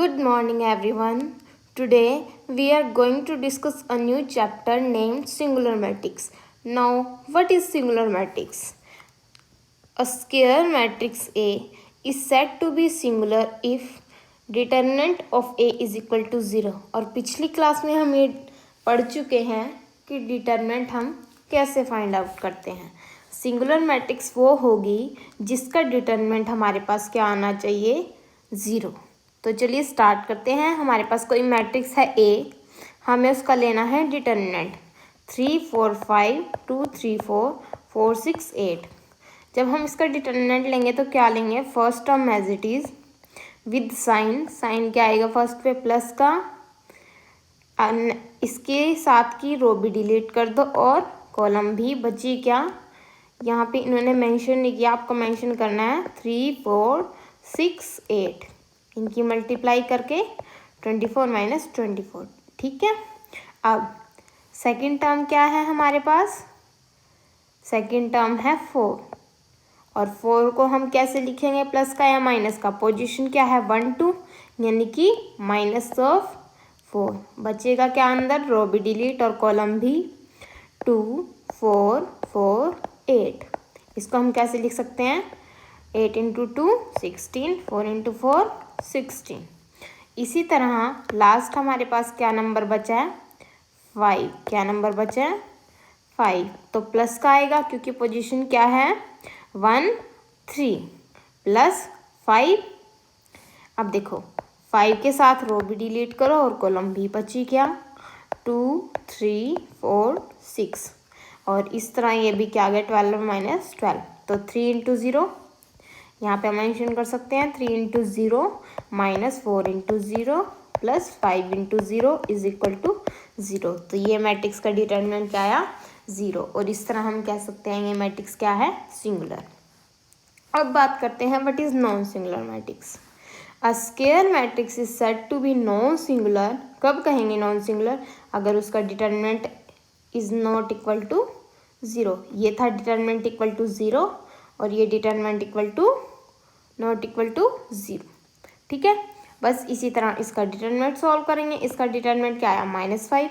Good morning, everyone. Today we are going to discuss a new chapter named Singular Matrix. Now, what is singular matrix? A square matrix A is said to be singular if determinant of A is equal to 0. और पिछली class में हम ये पढ़ चुके हैं कि determinant हम कैसे फाइंड आउट करते हैं. सिंगुलर मैट्रिक्स वो होगी जिसका डिटर्मिनेंट हमारे पास क्या आना चाहिए, 0. तो चलिए स्टार्ट करते हैं. हमारे पास कोई मैट्रिक्स है ए, हमें उसका लेना है डिटर्मिनेंट 3 4 5 2 3 4 4 6 8. जब हम इसका डिटर्मिनेंट लेंगे तो क्या लेंगे, first term as it is with sine क्या आएगा फर्स्ट पे प्लस का, इसके साथ की रो भी डिलीट कर दो और कॉलम भी बची क्या, यहाँ पे इन्होंने मेंशन नहीं किया, आपको मेंशन करना है 3 4 6 8, इनकी मल्टीप्लाई करके 24 माइनस 24. ठीक है. अब सेकंड टर्म क्या है हमारे पास, सेकंड टर्म है 4 और 4 को हम कैसे लिखेंगे, प्लस का या माइनस का, पोजीशन क्या है 1 2 यानी कि -4. बचेगा क्या अंदर, रो भी डिलीट और कॉलम भी 2 4 4 8. इसको हम कैसे लिख सकते हैं, 8 इंटू 2 16, 4 इंटू 4 16. इसी तरह लास्ट हमारे पास क्या नंबर बचा है, 5. क्या नंबर बचा है 5, तो प्लस का आएगा क्योंकि पोजीशन क्या है 1 3 प्लस 5. अब देखो 5 के साथ रो भी डिलीट करो और कॉलम भी बची क्या 2 3 4 6 और इस तरह ये भी क्या आ गया 12 माइनस 12. तो 3 इंटू 0 यहाँ पे मेंशन कर सकते हैं, 3 into 0 minus 4 into 0 plus 5 into 0 is equal to 0. तो ये मैट्रिक्स का डिटर्मिनेंट क्या आया 0. और इस तरह हम कह सकते हैं ये मैट्रिक्स क्या है, सिंगुलर. अब बात करते हैं what is non singular matrix. A square matrix is said to be non singular. कब कहेंगे नॉन सिंगुलर, अगर उसका determinant is not equal to 0. ये था डिटर्मिनेंट इक्वल टू 0 और ये determinant equal to not equal to 0. ठीक है. बस इसी तरह इसका डिटर्मिनेंट सॉल्व करेंगे. इसका डिटर्मिनेंट क्या आया -5,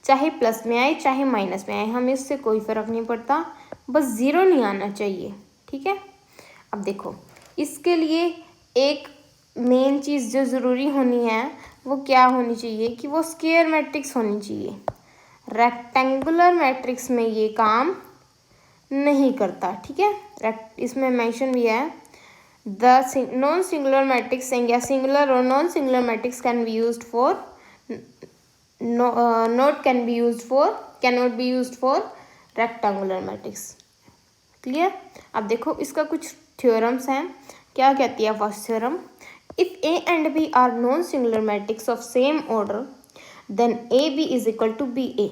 चाहे प्लस में आए चाहे माइनस में आए हमें इससे कोई फ़र्क नहीं पड़ता, बस 0 नहीं आना चाहिए. ठीक है. अब देखो इसके लिए एक मेन चीज़ जो ज़रूरी होनी है वो क्या होनी चाहिए कि वो स्क्वायर मैट्रिक्स होनी चाहिए. रेक्टेंगुलर मैट्रिक्स में ये काम नहीं करता. ठीक है. इसमें मेंशन भी है द नॉन सिंगुलर मैट्रिक्स या सिंगुलर और non singular matrix can be used for cannot be used for rectangular matrix. Clear. अब देखो इसका कुछ थ्योरम्स हैं. क्या कहती है first theorem, if A and B are non singular matrix of same order then A B is equal to B A.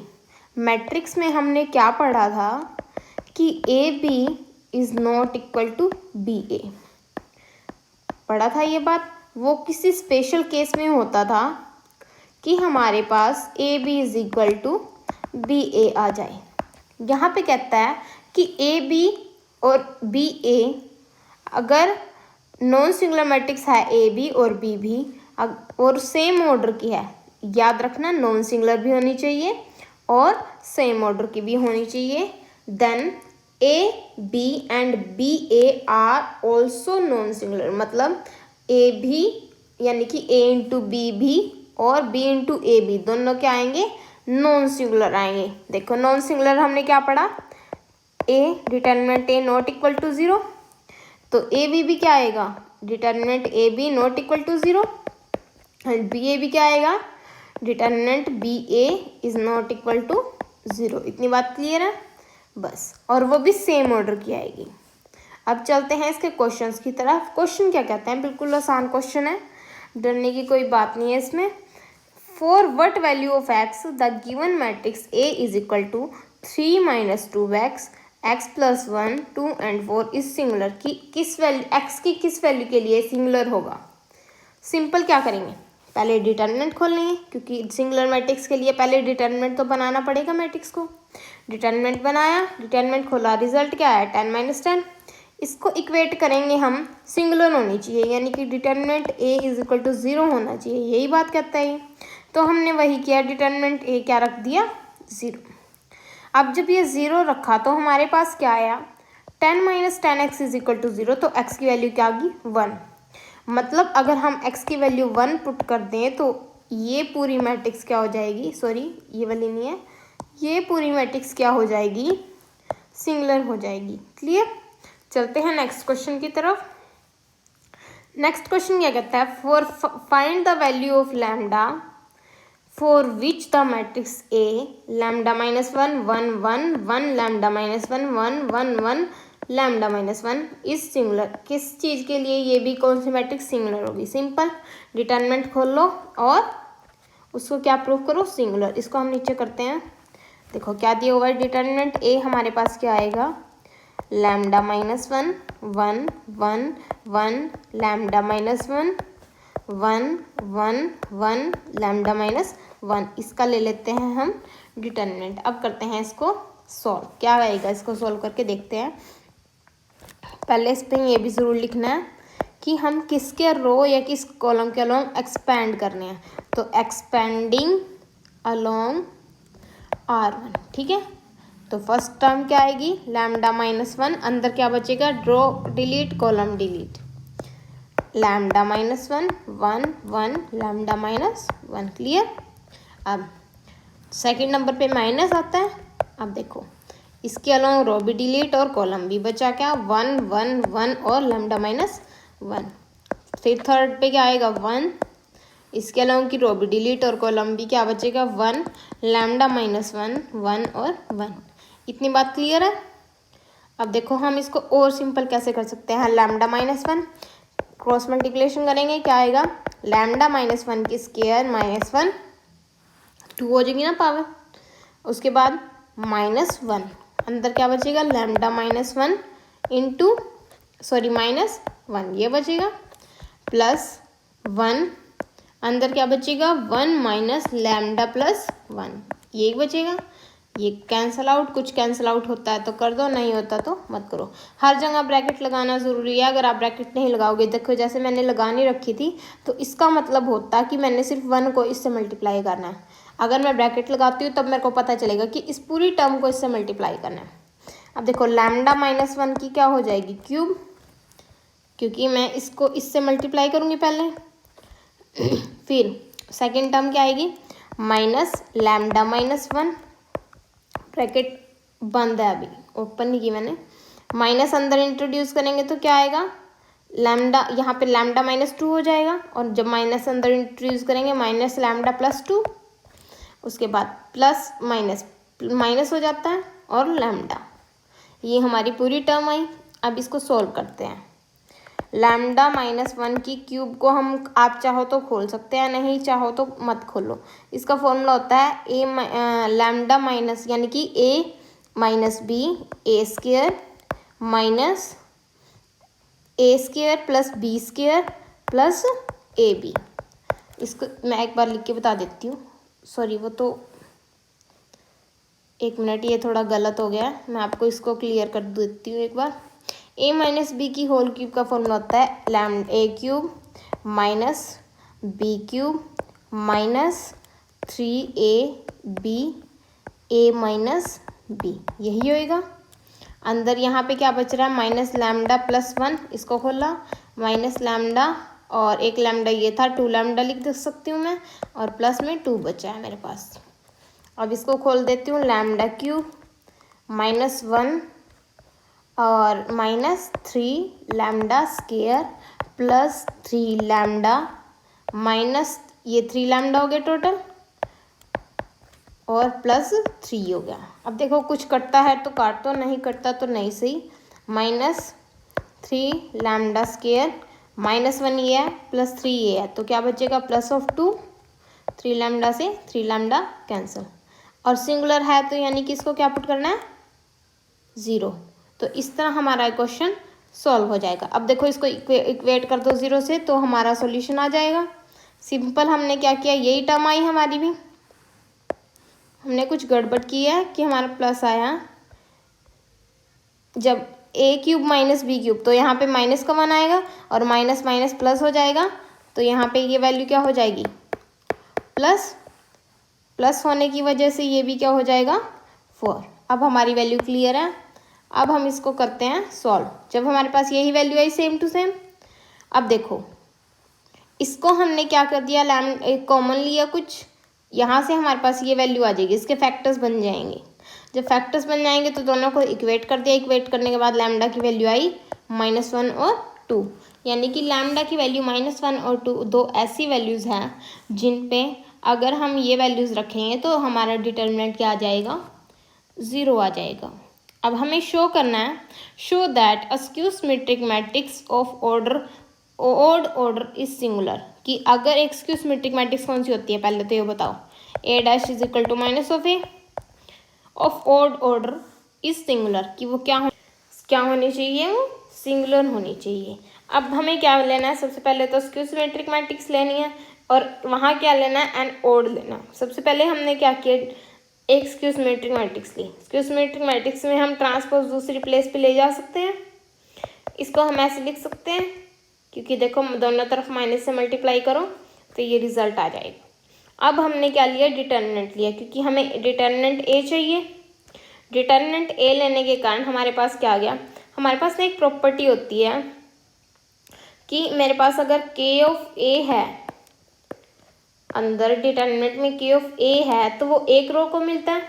Matrix में हमने क्या पढ़ा था कि A B is not equal to B ए, पढ़ा था ये बात. वो किसी स्पेशल केस में होता था कि हमारे पास A B is equal to B A आ जाए. यहाँ पे कहता है कि ए बी और बी ए अगर नॉन सिंगुलर मैट्रिक्स है ए बी और बी भी और सेम ऑर्डर की है, याद रखना नॉन सिंगुलर भी होनी चाहिए और सेम ऑर्डर की भी होनी चाहिए, then A B and B A are also non singular. मतलब ए भी यानी कि ए इंटू बी भी और बी इंटू ए बी दोनों क्या आएंगे, नॉन सिंगुलर आएंगे. देखो नॉन सिंगुलर हमने क्या पढ़ा, A determinant A not equal to 0, तो ए बी भी क्या आएगा, determinant A B not equal to 0 and B A भी क्या आएगा, determinant B A is not equal to 0. इतनी बात क्लियर है बस. और वो भी सेम ऑर्डर की आएगी. अब चलते हैं इसके क्वेश्चंस की तरफ. क्वेश्चन क्या कहते हैं, बिल्कुल आसान क्वेश्चन है, डरने की कोई बात नहीं है इसमें. For what value of x the given matrix A is equal to 3 minus 2x x plus 1 2 and 4 is singular. की किस वैल्यू एक्स की किस वैल्यू के लिए सिंगुलर होगा. सिंपल क्या करेंगे, पहले डिटर्मिनेंट खोल लेंगे क्योंकि सिंगुलर मैट्रिक्स के लिए पहले डिटर्मिनेंट तो बनाना पड़ेगा मैट्रिक्स को. डिटर्मिनेंट बनाया, डिटर्मिनेंट खोला, रिजल्ट क्या आया 10 माइनस 10. इसको इक्वेट करेंगे हम, सिंगुलर होनी चाहिए, यानी कि determinant A is equal to 0 होना चाहिए, यही बात कहता है। तो हमने वही किया, डिटर्मिनेंट ए क्या रख दिया, 0। अब जब ये 0 रखा तो हमारे पास क्या आया, 10 minus 10x is equal to 0, तो x की वैल्यू क्या आ गई, 1। मतलब अगर हम x की वैल्यू 1 पुट कर दें तो ये पूरी मैट्रिक्स क्या हो जाएगी, सॉरी ये वाली नहीं है, ये पूरी मैट्रिक्स क्या हो जाएगी, सिंगुलर हो जाएगी। क्लियर। चलते हैं नेक्स्ट क्वेश्चन की तरफ। नेक्स्ट क्वेश्चन क्या कहता है, for find the value of lambda for which the matrix A lambda minus 1 1 1 1 lambda minus 1 1 1 1 lambda minus 1 is singular. किस चीज़ के लिए ये भी कौन सी मैट्रिक्स सिंगुलर होगी, सिंपल, डिटर्मिनेंट खोल लो और उसको क्या प्रूव करो, सिंगुलर। इसको हम नीचे करते हैं, देखो क्या दिया हुआ है, डिटर्मिनेंट ए हमारे पास क्या आएगा, lambda minus 1 1 1 1 lambda minus 1 1 1 1 lambda minus 1, इसका ले लेते हैं हम डिटर्मिनेंट। अब करते हैं इसको सॉल्व, क्या आएगा, इसको सॉल्व करके देखते हैं। पहले इस पर ये भी ज़रूर लिखना है कि हम किसके रो या किस कॉलम के अलोंग एक्सपेंड करने हैं, तो एक्सपेंडिंग अलोंग R1, ठीक है। तो फर्स्ट टर्म क्या आएगी, लैम्डा माइनस 1, अंदर क्या बचेगा, draw delete column delete, lambda minus 1 1 1 lambda minus 1। Clear. अब सेकंड नंबर पे माइनस आता है, अब देखो इसके अलावा रो भी डिलीट और कॉलम भी बचा क्या, 1 1 1 और लैम्डा माइनस 1। फिर थर्ड पे क्या आएगा, 1, इसके अलावा की रो भी डिलीट और कॉलम भी क्या बचेगा, 1 लैम्डा माइनस 1 1 और 1। इतनी बात क्लियर है। अब देखो हम इसको और सिंपल कैसे कर सकते हैं, लैम्डा माइनस 1 क्रॉस मल्टीप्लिकेशन करेंगे, क्या आएगा, लैम्डा माइनस 1 की स्क्वायर माइनस 1 2 हो जाएगी ना पावर, उसके बाद माइनस 1, अंदर क्या बचेगा, lambda minus 1 into sorry minus 1 ये बचेगा, प्लस 1 अंदर क्या बचेगा, 1 माइनस लैम्डा प्लस 1 ये बचेगा। ये कैंसल आउट, कुछ कैंसिल आउट होता है तो कर दो, नहीं होता तो मत करो। हर जगह ब्रैकेट लगाना ज़रूरी है, अगर आप ब्रैकेट नहीं लगाओगे, देखो जैसे मैंने लगानी रखी थी तो इसका मतलब होता कि मैंने सिर्फ 1 को इससे मल्टीप्लाई करना है। अगर मैं ब्रैकेट लगाती हूँ तब मेरे को पता चलेगा कि इस पूरी टर्म को इससे मल्टीप्लाई करना है। अब देखो लैम्डा माइनस 1 की क्या हो जाएगी, क्यूब, क्योंकि मैं इसको इससे मल्टीप्लाई करूँगी पहले। फिर सेकेंड टर्म क्या आएगी, माइनस लैम्डा माइनस 1, ब्रैकेट बंद है अभी, ओपन नहीं की मैंने, माइनस अंदर इंट्रोड्यूस करेंगे तो क्या आएगा, लैम्डा, यहाँ पे लैम्डा माइनस 2 हो जाएगा, और जब माइनस अंदर इंट्रोड्यूस करेंगे माइनस लैम्डा प्लस 2, उसके बाद प्लस माइनस माइनस हो जाता है और लैम्डा, ये हमारी पूरी टर्म आई। अब इसको सॉल्व करते हैं। लैम्डा माइनस 1 की क्यूब को हम आप चाहो तो खोल सकते हैं, नहीं चाहो तो मत खोलो। इसका फॉर्मूला होता है ए लैम्डा माइनस यानी कि A minus B A square minus A square plus B square plus A B. इसको मैं एक बार लिख के बता देती हूँ, सॉरी वो तो एक मिनट, ये थोड़ा गलत हो गया, मैं आपको इसको क्लियर कर देती हूँ एक बार। ए माइनस बी की होल क्यूब का फॉर्मूला होता है lambda A cube minus B cube minus 3ab A minus B, यही होएगा। अंदर यहाँ पे क्या बच रहा है, माइनस लैम्डा प्लस 1, इसको खोला, माइनस लैम्डा और एक लैम्डा ये था, 2 लैम्डा लिख सकती हूँ मैं, और प्लस में 2 बचा है मेरे पास। अब इसको खोल देती हूँ, लैम्डा क्यूब माइनस 1 और minus 3 lambda square plus 3 lambda minus ये 3 लैम्डा हो गया टोटल और प्लस 3 हो गया। अब देखो कुछ कटता है तो काट दो, नहीं कटता तो नहीं सही। माइनस 3 लैम्डा स्क्वायर माइनस 1 ये है प्लस 3 ये है, तो क्या बचेगा, प्लस ऑफ 2, 3 लैम्डा से 3 लैम्डा कैंसिल, और सिंगुलर है तो यानी कि इसको क्या पुट करना है, 0। तो इस तरह हमारा क्वेश्चन सॉल्व हो जाएगा। अब देखो इसको इक्वेट कर दो 0 से तो हमारा सॉल्यूशन आ जाएगा। सिंपल, हमने क्या किया, यही टर्म आई हमारी भी, हमने कुछ गड़बड़ की है कि हमारा प्लस आया, जब ए क्यूब माइनस बी क्यूब, तो यहाँ पे माइनस का 1 आएगा और माइनस माइनस प्लस हो जाएगा, तो यहाँ पे ये वैल्यू क्या हो जाएगी प्लस, प्लस होने की वजह से ये भी क्या हो जाएगा 4। अब हमारी वैल्यू क्लियर है। अब हम इसको करते हैं सॉल्व। जब हमारे पास यही वैल्यू आई सेम टू सेम, अब देखो इसको हमने क्या कर दिया, लैम कॉमन लिया कुछ, यहाँ से हमारे पास ये वैल्यू आ जाएगी, इसके फैक्टर्स बन जाएंगे। जब फैक्टर्स बन जाएंगे तो दोनों को इक्वेट कर दिया, इक्वेट करने के बाद लैम्डा की वैल्यू आई -1 और 2, यानी कि लैम्डा की वैल्यू -1 और 2 दो ऐसी वैल्यूज़ हैं जिन पे अगर हम ये वैल्यूज़ रखेंगे तो हमारा डिटर्मिनेंट क्या आ जाएगा 0 आ जाएगा। अब हमें शो करना है, show that a skew symmetric matrix of order odd order is singular, कि अगर एक स्क्यू सिमेट्रिक मैट्रिक्स कौन सी होती है पहले तो ये बताओ, A' is equal to minus of A of odd order is singular, कि वो क्या होनी चाहिए, वो सिंगुलर होनी चाहिए। अब हमें क्या लेना है, सबसे पहले तो स्क्यू सिमेट्रिक मैट्रिक्स लेनी है और वहाँ क्या लेना है एन ऑड लेना। सबसे पहले हमने क्या किया, एक स्क्यू सिमेट्रिक मैट्रिक्स ली। स्क्यू सिमेट्रिक मैट्रिक्स में हम ट्रांसपोज दूसरी प्लेस पे ले जा सकते हैं, इसको हम ऐसे लिख सकते हैं, क्योंकि देखो दोनों तरफ माइनस से मल्टीप्लाई करो तो ये रिजल्ट आ जाएगा। अब हमने क्या लिया, डिटर्मिनेंट लिया, क्योंकि हमें डिटर्मिनेंट ए चाहिए। डिटर्मिनेंट ए लेने के कारण हमारे पास क्या आ गया, हमारे पास ना एक प्रॉपर्टी होती है कि मेरे पास अगर के ऑफ ए है, अंदर डिटर्मिनेंट में के ऑफ ए है तो वो एक रो को मिलता है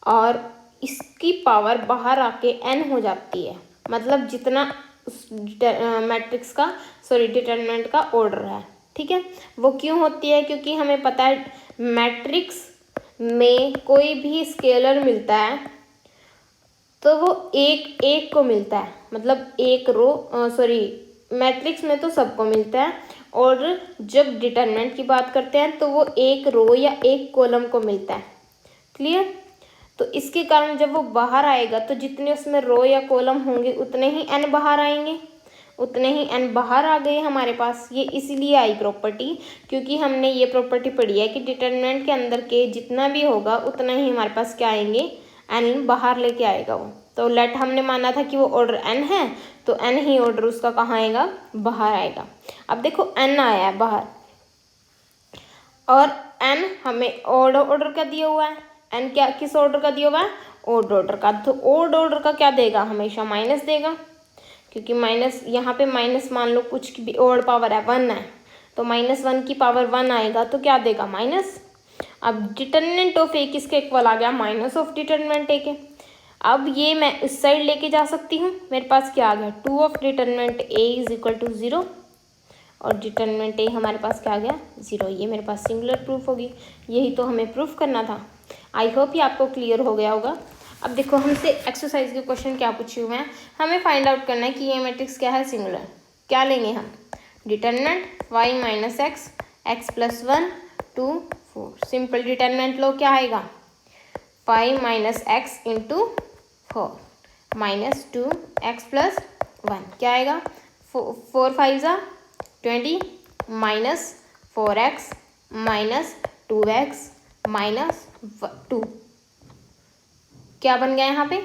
और इसकी पावर बाहर आके एन हो जाती है, मतलब जितना उस मैट्रिक्स का डिटर्मिनेंट का ऑर्डर है, ठीक है। वो क्यों होती है, क्योंकि हमें पता है मैट्रिक्स में कोई भी स्केलर मिलता है तो वो एक एक को मिलता है, मतलब एक रो मैट्रिक्स में तो सबको मिलता है, और जब डिटर्मिनेंट की बात करते हैं तो वो एक रो या एक कॉलम को मिलता है। क्लियर। तो इसके कारण जब वो बाहर आएगा तो जितने उसमें रो या कॉलम होंगे उतने ही एन बाहर आएंगे, उतने ही एन बाहर आ गए हमारे पास। ये इसीलिए आई प्रॉपर्टी, क्योंकि हमने ये प्रॉपर्टी पढ़ी है कि डिटर्मिनेंट के अंदर के जितना भी होगा उतना ही हमारे पास क्या आएंगे, एन बाहर लेके आएगा वो। तो लेट हमने माना था कि वो ऑर्डर एन है तो एन ही ऑर्डर उसका कहाँ आएगा, बाहर आएगा। अब देखो एन आया है बाहर और एन हमें ऑड ऑर्डर का दिया हुआ है, एन क्या किस ऑर्डर का दिया हुआ है, ऑड ऑर्डर का। तो ऑड ऑर्डर का क्या देगा, हमेशा माइनस देगा, क्योंकि माइनस यहाँ पे माइनस मान लो कुछ की भी ऑड पावर है 1 है तो -1 की पावर 1 आएगा तो क्या देगा माइनस। अब डिटर्मिनेंट ऑफ ए किसके इक्वल आ गया, माइनस ऑफ डिटर्मिनेंट ए के। अब ये मैं इस साइड लेके जा सकती हूँ, मेरे पास क्या आ गया 2 of determinant A is equal to 0 और डिटर्मिनेंट ए हमारे पास क्या आ गया 0। ये मेरे पास सिंगुलर प्रूफ होगी, यही तो हमें प्रूफ करना था। आई होप ये आपको क्लियर हो गया होगा। अब देखो हमसे एक्सरसाइज के क्वेश्चन क्या पूछे हुए हैं, हमें फाइंड आउट करना है कि ये मैट्रिक्स क्या है सिंगुलर। क्या लेंगे हम, determinant y minus X, X plus 1 2 4। Simple determinant लो, क्या आएगा 5 minus X into 4 minus 2 X plus 1, क्या आएगा 4 5 जा 20 minus 4x minus 2x minus 2, क्या बन गया यहाँ पे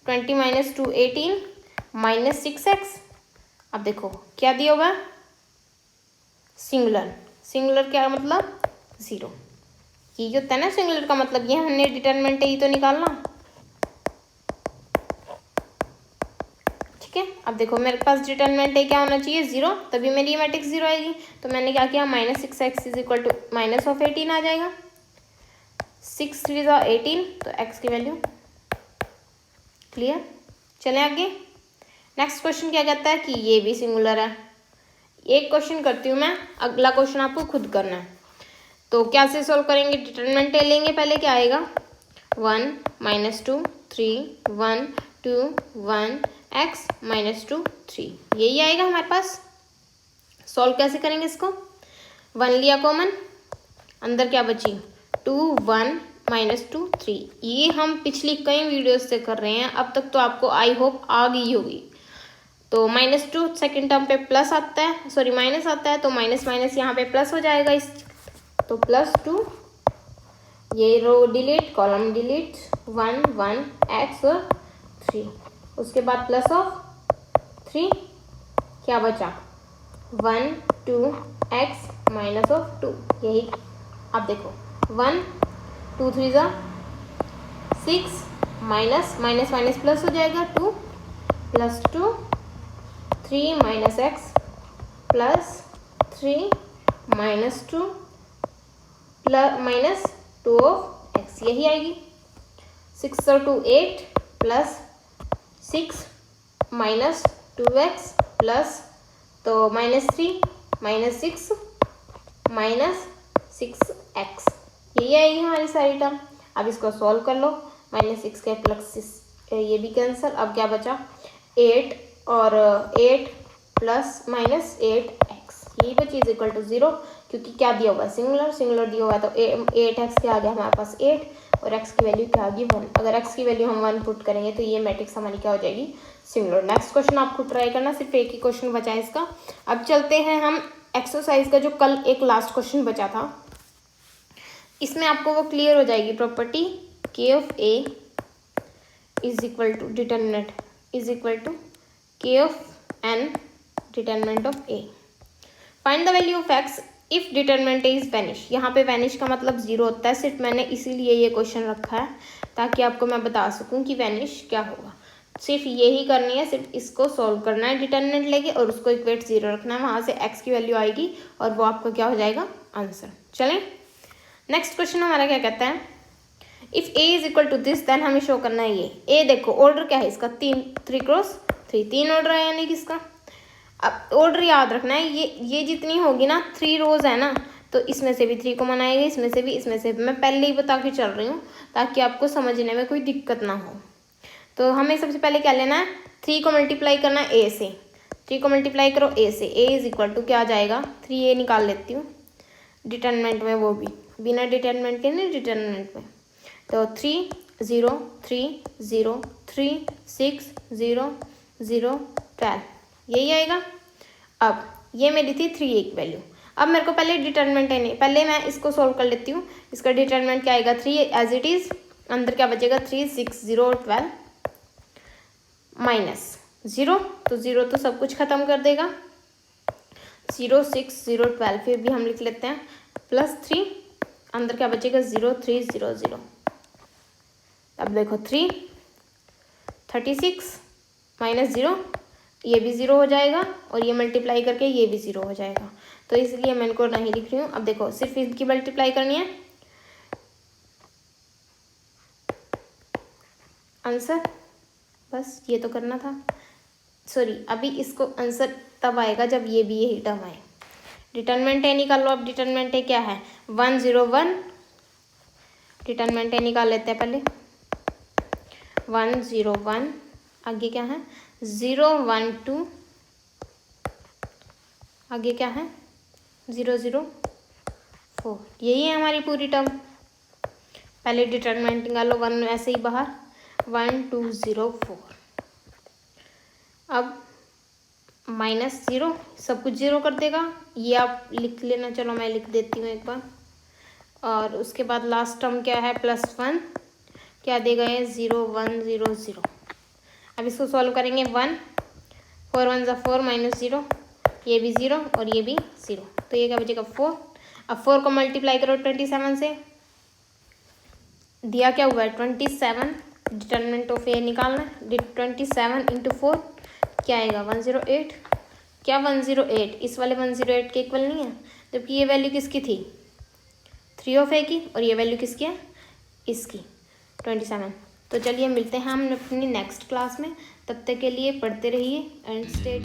20 माइनस 2 18 माइनस 6x। अब देखो क्या दिया होगा सिंगुलर, सिंगुलर क्या मतलब 0। ये जो होता है ना सिंगुलर का मतलब, ये हमने डिटर्मिनेंट ही तो निकालना, ठीक है। अब देखो मेरे पास डिटर्मिनेंट है क्या होना चाहिए 0, तभी मेरी मैट्रिक्स 0 आएगी। तो मैंने क्या किया -6x is equal to minus of 18 आ जाएगा, 6 3 18 तो x की वैल्यू। क्लियर। चलें आगे। नेक्स्ट क्वेश्चन क्या कहता है कि ये भी सिंगुलर है। एक क्वेश्चन करती हूँ मैं, अगला क्वेश्चन आपको खुद करना है। तो क्या से सॉल्व करेंगे, डिटर्मिनेंट ले लेंगे पहले, क्या आएगा 1 माइनस 2 3 1 2 1 x माइनस 2 3, यही आएगा हमारे पास। सॉल्व कैसे करेंगे इसको, 1 लिया कॉमन, अंदर क्या बची 2 1 माइनस 2 3। ये हम पिछली कई वीडियोस से कर रहे हैं, अब तक तो आपको आई होप आ गई होगी। तो -2 सेकेंड टर्म पे प्लस आता है, सॉरी माइनस आता है, तो माइनस माइनस यहाँ पे प्लस हो जाएगा इस, तो +2, ये row delete column delete 1 1 x और 3, उसके बाद प्लस ऑफ 3, क्या बचा 1 2 x माइनस ऑफ 2, यही आप देखो 1 2 3 ज़ा 6 माइनस माइनस माइनस प्लस हो जाएगा 2 plus 2 3 minus x plus 3 minus 2 plus minus 2 of x, यही आएगी 6 और 2 8 प्लस 6 माइनस 2x प्लस तो -3 माइनस 6 माइनस 6x, यही आएगी हमारी सारी टर्म। अब इसको सॉल्व कर लो, -6 के प्लस ये भी कैंसिल, अब क्या बचा 8 और 8 प्लस माइनस 8x, यही बची इज इक्वल टू 0, क्योंकि क्या दिया हुआ है सिंगुलर दिया हुआ है तो 8x क्या आ गया हमारे पास 8 और x की वैल्यू क्या आ गई 1। अगर x की वैल्यू हम 1 पुट करेंगे तो ये मैट्रिक्स हमारी क्या हो जाएगी सिंगुलर। नेक्स्ट क्वेश्चन आपको ट्राई करना, सिर्फ एक ही क्वेश्चन बचा है इसका। अब चलते हैं हम एक्सरसाइज का जो कल एक लास्ट क्वेश्चन बचा था, इसमें आपको वो क्लियर हो जाएगी property k of a is equal to determinant is equal to k of n determinant of a। Find the value of x if determinant a is vanish. यहाँ पे वैनिश का मतलब 0 होता है, सिर्फ मैंने इसीलिए ये क्वेश्चन रखा है ताकि आपको मैं बता सकूँ कि वैनिश क्या होगा। सिर्फ यही करनी है, सिर्फ इसको सॉल्व करना है डिटर्मिनेंट लेके और उसको इक्वेट 0 रखना है, वहाँ से x की वैल्यू आएगी और वो आपका क्या हो जाएगा आंसर। चलें नेक्स्ट क्वेश्चन हमारा क्या कहता है, if a is equal to this then हमें शो करना है ये a। देखो ऑर्डर क्या है इसका 3 क्रॉस 3, 3 ऑर्डर है यानी कि इसका। अब ऑर्डर याद रखना है, ये जितनी होगी ना 3 रोज है ना, तो इसमें से भी 3 को मनाएगा, इसमें से भी मैं पहले ही बता के चल रही हूँ ताकि आपको समझने में कोई दिक्कत ना हो। तो हमें सबसे पहले क्या लेना है 3 को मल्टीप्लाई करना है a से, 3 को मल्टीप्लाई करो a से, a इज इक्वल टू क्या आ जाएगा 3a निकाल लेती हूँ डिटर्मिनेंट में, वो भी बिना डिटर्मिनेंट के नहीं डिटर्मिनेंट में, तो 3 0 3 0 3 6 0 0 12, यही आएगा। अब ये मेरी थी 3a की वैल्यू। अब मेरे को पहले डिटर्मिनेंट है नहीं, पहले मैं इसको सॉल्व कर लेती हूँ। इसका डिटर्मिनेंट क्या आएगा 3 एज इट इज़, अंदर क्या बचेगा 3 6 0 12 माइनस 0, तो 0 तो सब कुछ ख़त्म कर देगा, 0 6 0 12 फिर भी हम लिख लेते हैं प्लस 3, अंदर क्या बचेगा 0 3 0 0। अब देखो 3 36 माइनस 0, ये भी 0 हो जाएगा और ये मल्टीप्लाई करके ये भी 0 हो जाएगा, तो इसलिए मैं इनको नहीं लिख रही हूँ। अब देखो सिर्फ इनकी मल्टीप्लाई करनी है, आंसर बस ये तो करना था। सॉरी अभी इसको आंसर तब आएगा जब ये भी यही टर्म आए। डिटर्मिनेंट ए निकाल लो। अब डिटर्मिनेंट ए क्या है 1 0 1, डिटर्मिनेंट ए निकाल लेते हैं पहले 1 0 1, आगे क्या है 0 1 2, आगे क्या है 0 0 4, यही है हमारी पूरी टर्म। पहले डिटर्मिनेंट निकालो 1 ऐसे ही बाहर 1 2 0 4, अब -0 सब कुछ 0 कर देगा, ये आप लिख लेना, चलो मैं लिख देती हूँ एक बार। और उसके बाद लास्ट टर्म क्या है +1, क्या देगा ये 0 1 0 0। अब इसको सॉल्व करेंगे 1 4 1 4 -0, ये भी 0 और ये भी 0, तो ये क्या बचेगा 4। अब 4 को मल्टीप्लाई करो 27 से, दिया क्या हुआ है 27, डिटर्मिनेंट ऑफ ए निकालना है, 27 इंटू 4 क्या आएगा 108, क्या 108 इस वाले 108 के इक्वल नहीं है, जबकि ये वैल्यू किसकी थी 3 ऑफ ए की और ये वैल्यू किसकी है इसकी 27। तो चलिए मिलते हैं हम अपनी नेक्स्ट क्लास में, तब तक के लिए पढ़ते रहिए एंड स्टे